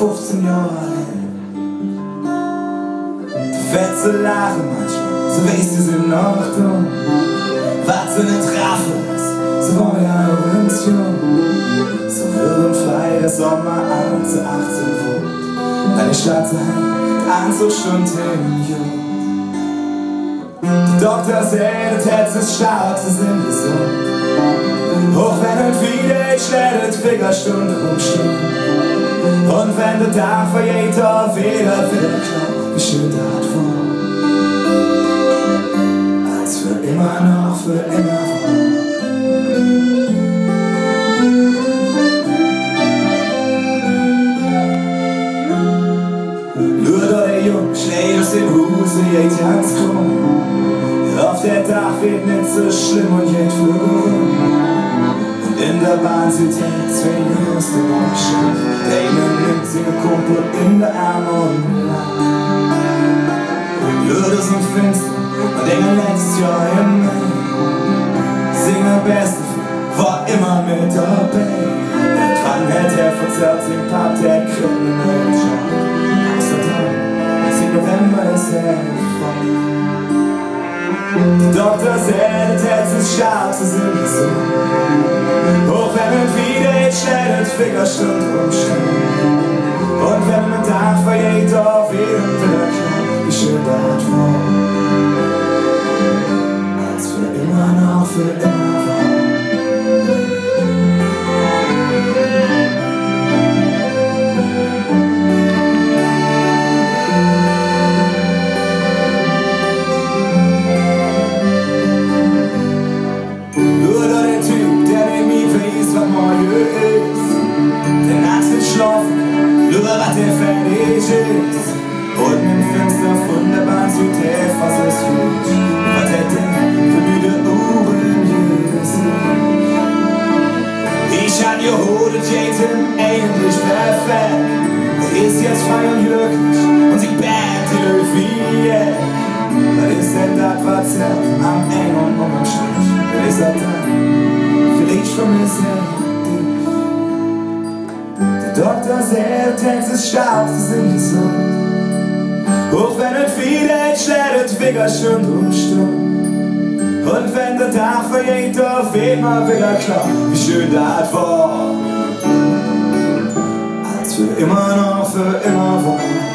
15 Jahre alt. Du fällst so lachen manchmal, so weißt du sind noch da. Was so ne Drache ist, so war ja auch uns jung. So wirr und frei der Sommer an zu 18 Uhr. Deine Stadt sein, an so Stunden jung. Der Doktor sagt, das Herz ist stark, sie sind gesund. Auch wenn und wieder ich schlägt, Fingerstunde um Stunde. Und wenn der Tag vergeht, auf jeder wieder klar, wie schön der hat vor. Als für immer noch, für immer war. Nur der Junge schnell aus dem Huse, geht ganz krumm. Auf der Dach wird nicht so schlimm und geht flug. Und in der Bahn sieht er zwingen aus dem Abstand. Der eine nimmt seine Kumpel in der Arme und lacht. Nur das und finster und Engel letztes Jahr im Mai. Singen Beste war immer mit dabei. Irgendwann hätte er verzerrt den Pap, der Kriminell schaut. Amsterdam, 10. November ist er voll. Der Doktor sagt, das Herz ist stark, sie sind gesund. Auch wenn man wieder jetzt schnell Fingerstunde umstellt. Und wenn man Tag vergeht, auf jedem Tag, wie schön der hat war. Als für immer noch, für immer war. Der Nacht wird schlafen, nur was der fertig ist. Und im Fenster von der Bahn sieht er, was es fühlt. Was er denkt, für müde Uhren jedes Lied. Ich hab geholt, Jason, eigentlich perfekt. Er ist jetzt frei und glücklich und sie bärt die Löwie. Was ist denn das, was zählt am Eng und am Strich? Wer ist das da? Vielleicht vermisse ich. Der Doktor sagt, Text ist stark, sie sind gesund. Auch wenn es viele schlägt, Fingerstunde um Stunde. Und wenn der Tag vergeht, auf immer wieder klar, wie schön das war. Als für immer noch, für immer war.